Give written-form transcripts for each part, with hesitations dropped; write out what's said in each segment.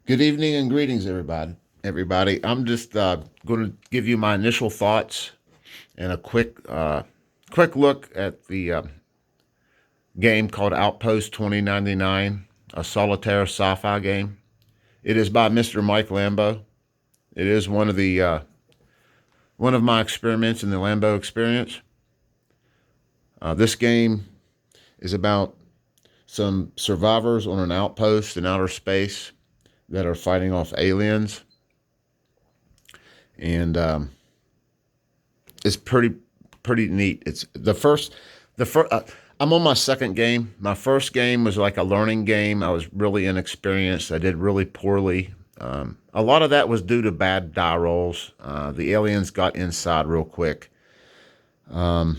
Good evening and greetings, everybody. I'm just going to give you my initial thoughts and a quick look at the game called Outpost 2099, a solitaire sci-fi game. It is by Mr. Mike Lambo. It is one of my experiments in the Lambo experience. This game is about some survivors on an outpost in outer space that are fighting off aliens, and it's pretty neat. It's the first. I'm on my second game. My first game was like a learning game. I was really inexperienced. I did really poorly. A lot of that was due to bad die rolls. The aliens got inside real quick. Some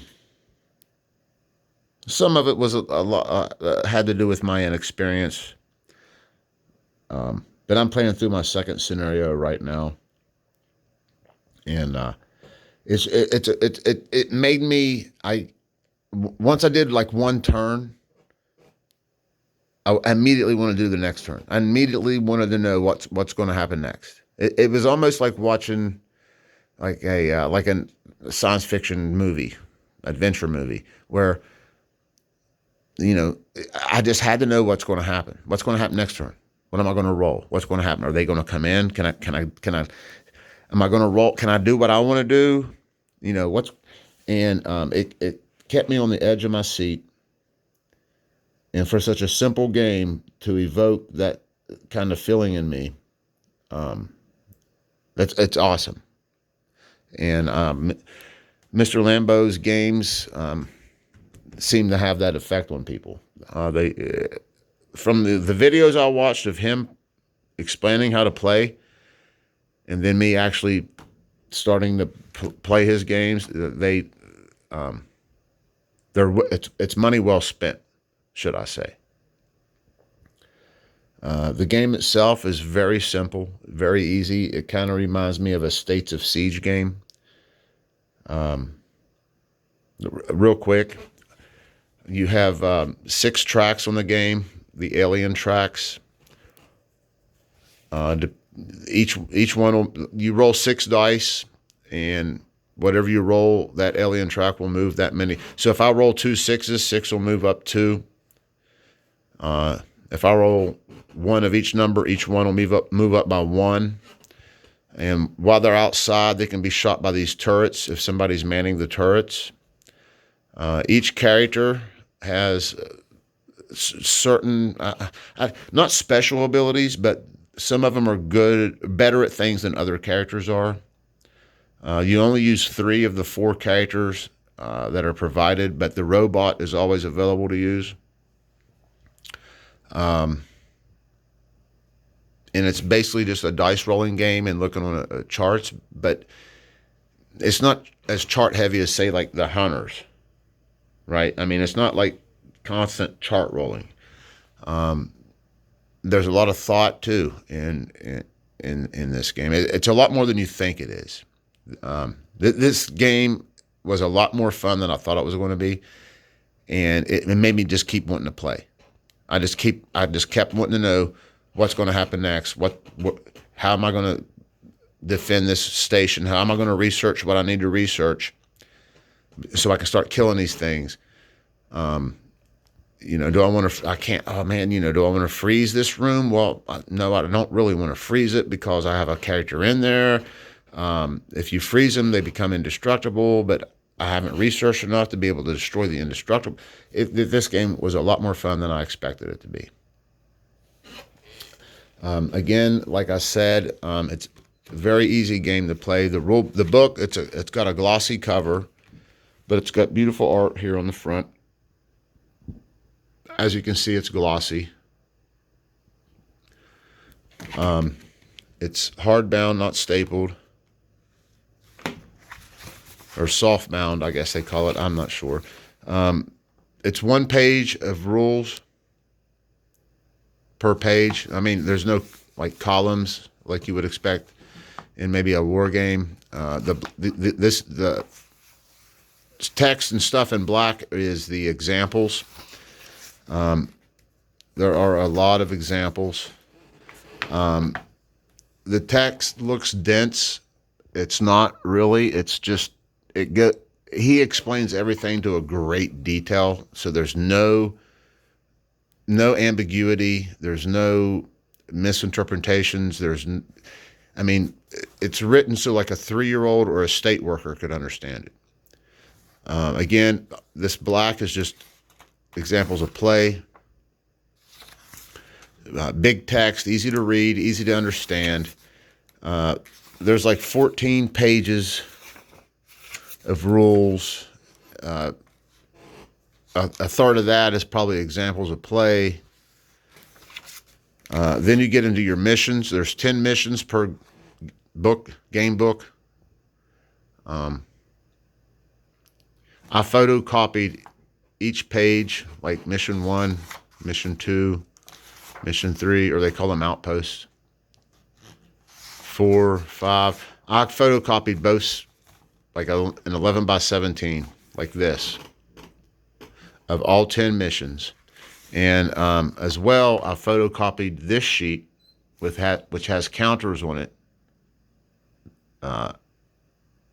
of it was a lot had to do with my inexperience. But I'm playing through my second scenario right now, and it made me. I Once I did like one turn, I immediately want to do the next turn. I immediately wanted to know what's going to happen next. It was almost like watching like a science fiction movie, adventure movie, where I just had to know what's going to happen. What's going to happen next turn? What am I going to roll? What's going to happen? Are they going to come in? Am I going to roll? Can I do what I want to do? You know what's and it kept me on the edge of my seat. And for such a simple game to evoke that kind of feeling in me, it's awesome. And Mr. Lambo's games seem to have that effect on people. They From the videos I watched of him explaining how to play, and then me actually starting to play his games, it's money well spent, should I say. The game itself is very simple, very easy. It kind of reminds me of a States of Siege game. Real quick, you have 6 tracks on the game, the alien tracks. Each one you roll 6 dice, and whatever you roll, that alien track will move that many. So if I roll 2 6s, 6 will move up 2. If I roll one of each number, each one will move up by 1. And while they're outside, they can be shot by these turrets if somebody's manning the turrets. Each character has certain, not special abilities, but some of them are better at things than other characters are. You only use 3 of the 4 characters that are provided, but the robot is always available to use. And it's basically just a dice rolling game and looking on charts, but it's not as chart heavy as, say, like the Hunters, right? I mean, it's not like constant chart rolling. There's a lot of thought too in this game. It's a lot more than you think it is. This game was a lot more fun than I thought it was going to be, and it made me just keep wanting to play. I just kept wanting to know what's going to happen next. How am I going to defend this station? How am I going to research what I need to research so I can start killing these things? Do I want to? I can't. Oh man, do I want to freeze this room? Well, no, I don't really want to freeze it because I have a character in there. If you freeze them, they become indestructible, but I haven't researched enough to be able to destroy the indestructible. This game was a lot more fun than I expected it to be. Again, like I said, it's a very easy game to play. The book, it's got a glossy cover, but it's got beautiful art here on the front. As you can see, it's glossy. It's hardbound, not stapled. Or soft-bound, I guess they call it. I'm not sure. It's 1 page of rules per page. I mean, there's no like columns like you would expect in maybe a war game. The text and stuff in black is the examples. There are a lot of examples. The text looks dense. It's not really. It's just he explains everything to a great detail. So there's no ambiguity. There's no misinterpretations. I mean, it's written so like a 3-year-old or a state worker could understand it. Again, this black is just examples of play. Big text, easy to read, easy to understand. There's like 14 pages of rules. A third of that is probably examples of play. Then you get into your missions. There's 10 missions per game book. I photocopied each page, like mission 1, mission 2, mission 3, or they call them outposts. 4, 5. I photocopied both, like an 11 by 17, like this, of all 10 missions. And as well, I photocopied this sheet which has counters on it.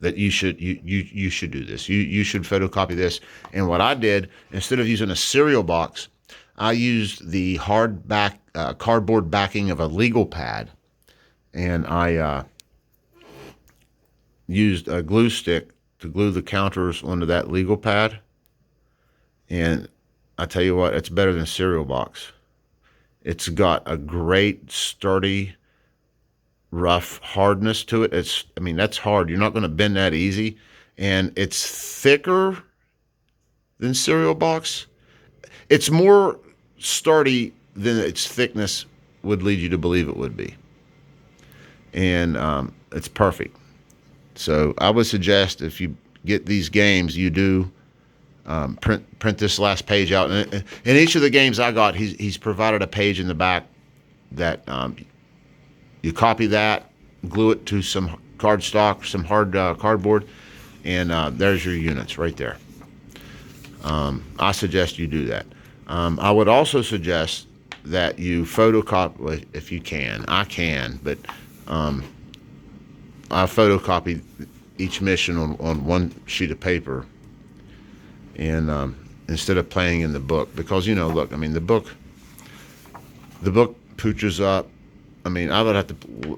That you should do this. You should photocopy this. And what I did, instead of using a cereal box, I used the cardboard backing of a legal pad, and I used a glue stick to glue the counters onto that legal pad. And I tell you what, it's better than a cereal box. It's got a great sturdy, rough hardness to it. That's hard. You're not going to bend that easy. And it's thicker than cereal box. It's more sturdy than its thickness would lead you to believe it would be. And it's perfect. So I would suggest if you get these games, you do print this last page out. And in each of the games I got, he's provided a page in the back that you copy that, glue it to some cardstock, some hard cardboard, and there's your units right there. I suggest you do that. I would also suggest that you photocopy, if you can. I can, but I photocopy each mission on one sheet of paper, and instead of playing in the book, because look, the book pooches up. I would have to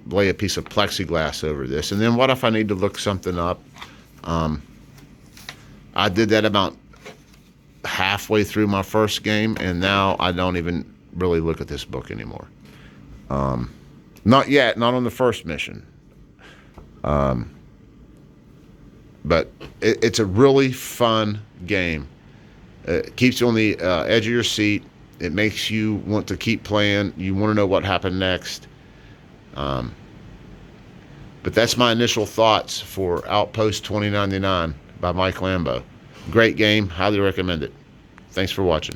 lay a piece of plexiglass over this. And then what if I need to look something up? I did that about halfway through my first game, and now I don't even really look at this book anymore. Not yet, not on the first mission. But it's a really fun game. It keeps you on the edge of your seat. It makes you want to keep playing. You want to know what happened next. But that's my initial thoughts for Outpost 2099 by Mike Lambo. Great game. Highly recommend it. Thanks for watching.